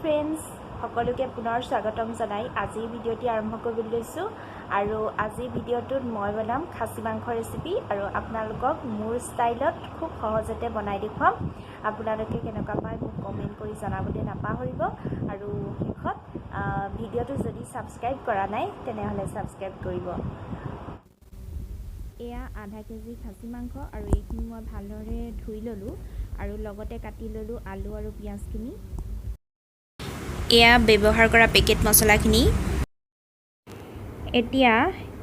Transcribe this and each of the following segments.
friends সকলোকে পুনৰ স্বাগতম জনাই আজি ভিডিওটি আৰম্ভ কৰিবলৈ লৈছো আৰু আজি ভিডিওটোত মই বনাম খাসী মাংস ৰেচিপি আৰু আপোনালোকক মোৰ ষ্টাইলত খুব সহজতে বনাই দেখুৱাম আপোনালোকে কেনেকুৱা পায় মোক কমেন্ট কৰি জনাবলৈ নাপাহৰিব আৰু শেষত ভিডিওটো যদি সাবস্ক্ৰাইব কৰা নাই তেনেহলে সাবস্ক্ৰাইব কৰিব এয়া আধা কেজি খাসী মাংস আৰু এইখিনি মই ভালদৰে ধুই ললো আৰু লগতে কাটি ললো আলু আৰু পিয়াজখিনি এয়া ব্যৱহাৰ কৰা পেকেট মছলাখিনি এতিয়া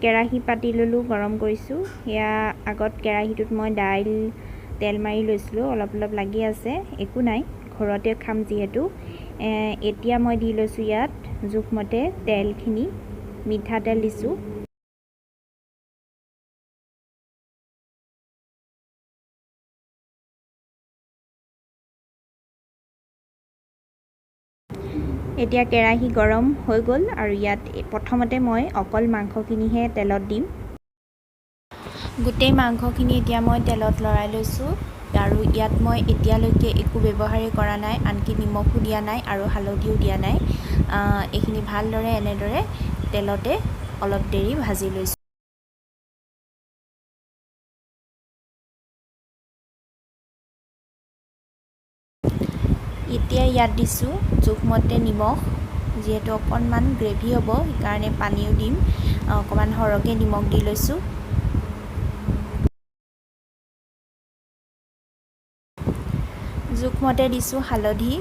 কেৰাহী পাতি ললো গৰম কৰিছো এয়া আগত কেৰাহীটোত মই দাইল তেল মাৰি লৈছিলো অলপ লাগি আছে একো নাই ঘৰতে খাম যিহেতু এতিয়া মই দি লৈছো ইয়াত জোখমতে তেলখিনি মিঠা তেল দিছো এতিয়া কেৰাহী গৰম হৈ গল আৰু ইয়াত প্ৰথমতে মই অকল মাংসখিনিহে তেলত দিম গোটেই মাংসখিনি এতিয়া মই তেলত লৰাই লৈছো আৰু ইয়াত মই এতিয়ালৈকে একো ব্যৱহাৰেই কৰা নাই আনকি নিমখো দিয়া নাই আৰু হালধিও দিয়া নাই এইখিনি ভালদৰে এনেদৰে তেলতে অলপ দেৰি ভাজি লৈছো এতিয়া ইয়াত দিছো জোখমতে নিমখ যেহেতু অকণমান গ্ৰেভি হ'ব সেইকাৰণে পানীও দিম অকণমান সৰহকৈ নিমখ দি লৈছো জোখমতে দিছো হালধি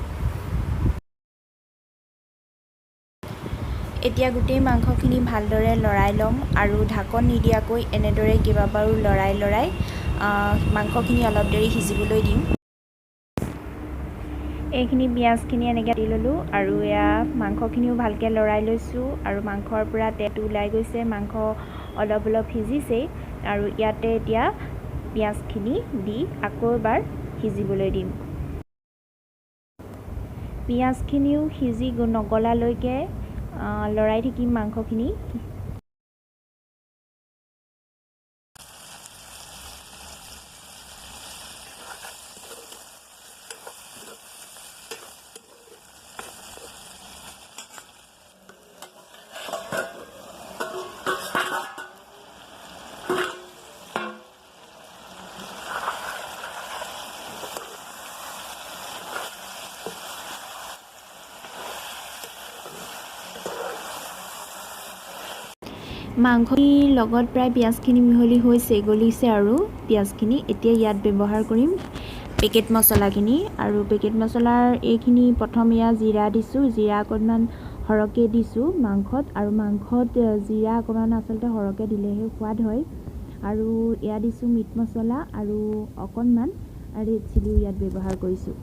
এতিয়া গোটেই মাংসখিনি ভালদৰে লৰাই লম আৰু ঢাকন নিদিয়াকৈ এনেদৰে কেইবাবাৰো লৰাই মাংসখিনি অলপ দেৰি সিজিবলৈ দিম এইখিনি পিয়াজখিনি এনেকৈ দি ললো আৰু এয়া মাংসখিনিও ভালকৈ লৰাই লৈছো আৰু মাংসৰ পৰা তেল ওলাই গৈছে মাংস অলপ সিজিছে আৰু ইয়াতে এতিয়া পিয়াজখিনি দি আকৌ এবাৰ সিজিবলৈ দিম পিয়াজখিনিও সিজি নগলালৈকে লৰাই থাকিম মাংসখিনি মাংসখিনিৰ লগত প্ৰায় পিয়াজখিনি মিহলি হৈছে গলিছে আৰু পিয়াজখিনি এতিয়া ইয়াত ব্যৱহাৰ কৰিম পেকেট মছলাখিনি আৰু পেকেট মছলাৰ এইখিনি প্ৰথম ইয়া জিৰা দিছো জিৰা অকণমান সৰহকৈ দিছো মাংসত আৰু মাংসত জিৰা অকণমান আচলতে সৰহকৈ দিলেহে সোৱাদ হয় আৰু ইয়া দিছো মিট মছলা আৰু অকণমান ৰেড চিলিও ইয়াত ব্যৱহাৰ কৰিছো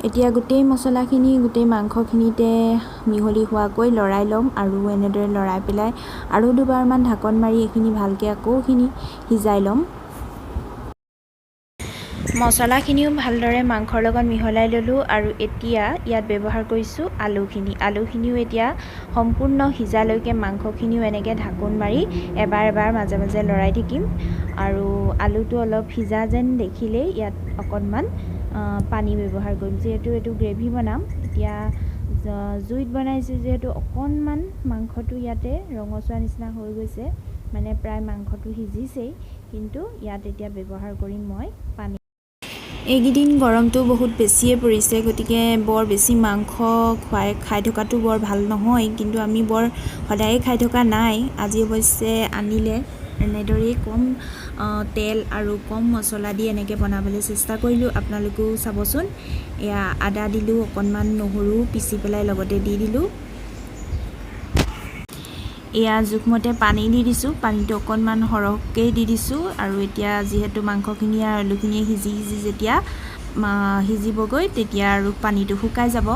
এতিয়া গোটেই মছলাখিনি গোটেই মাংসখিনিতে মিহলি হোৱাকৈ লৰাই লম আৰু এনেদৰে লৰাই পেলাই আৰু দুবাৰমান ঢাকন মাৰি এইখিনি ভালকৈ আকৌখিনি সিজাই লম মছলাখিনিও ভালদৰে মাংসৰ লগত মিহলাই ললো আৰু এতিয়া ইয়াত ব্যৱহাৰ কৰিছো আলুখিনিও এতিয়া সম্পূৰ্ণ সিজালৈকে মাংসখিনিও এনেকৈ ঢাকন মাৰি এবাৰ মাজে মাজে লৰাই থাকিম আৰু আলুটো অলপ সিজা যেন দেখিলেই ইয়াত অকণমান পানী ব্যৱহাৰ কৰিম যেহেতু এটো গ্ৰেভি বনাম এতিয়া জুইত বনাইছো যেহেতু অকণমান মাংসটো ইয়াতে ৰঙচুৱা নিচিনা হৈ গৈছে মানে প্ৰায় মাংসটো সিজিছেই কিন্তু ইয়াত এতিয়া ব্যৱহাৰ কৰিম মই পানী এইকেইদিন গৰমটো বহুত বেছিয়ে পৰিছে গতিকে বৰ বেছি মাংস খাই থকাটো বৰ ভাল নহয় কিন্তু আমি বৰ সদায় খাই থকা নাই আজি অৱশ্যে আনিলে এনেদৰে কম তেল আৰু কম মছলা দি এনেকৈ বনাবলৈ চেষ্টা কৰিলো আপোনালোকেও চাবচোন এয়া আদা দিলো অকণমান নহৰু পিচি পেলাই লগতে দি দিলো এয়া জোখমতে পানী দি দিছো পানীটো অকণমান সৰহকৈ দি দিছো আৰু এতিয়া যিহেতু মাংসখিনি আৰু আলুখিনি সিজি যেতিয়া সিজিবগৈ তেতিয়া আৰু পানীটো শুকাই যাব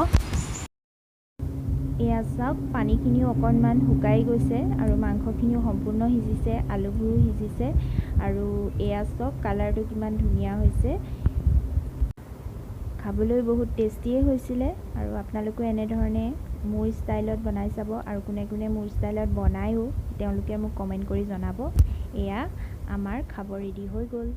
এয়া চাওক পানীখিনিও অকণমান শুকাই গৈছে আৰু মাংসখিনিও সম্পূৰ্ণ সিজিছে আলুবোৰো সিজিছে আৰু এয়া চাওক কালাৰটো কিমান ধুনীয়া হৈছে খাবলৈ বহুত টেষ্টিয়ে হৈছিলে আৰু আপোনালোকে এনেধৰণে মোৰ ষ্টাইলত বনাই চাব আৰু কোনে মোৰ ষ্টাইলত বনায়ো তেওঁলোকে মোক কমেন্ট কৰি জনাব এয়া আমাৰ খাব ৰেডি হৈ গ'ল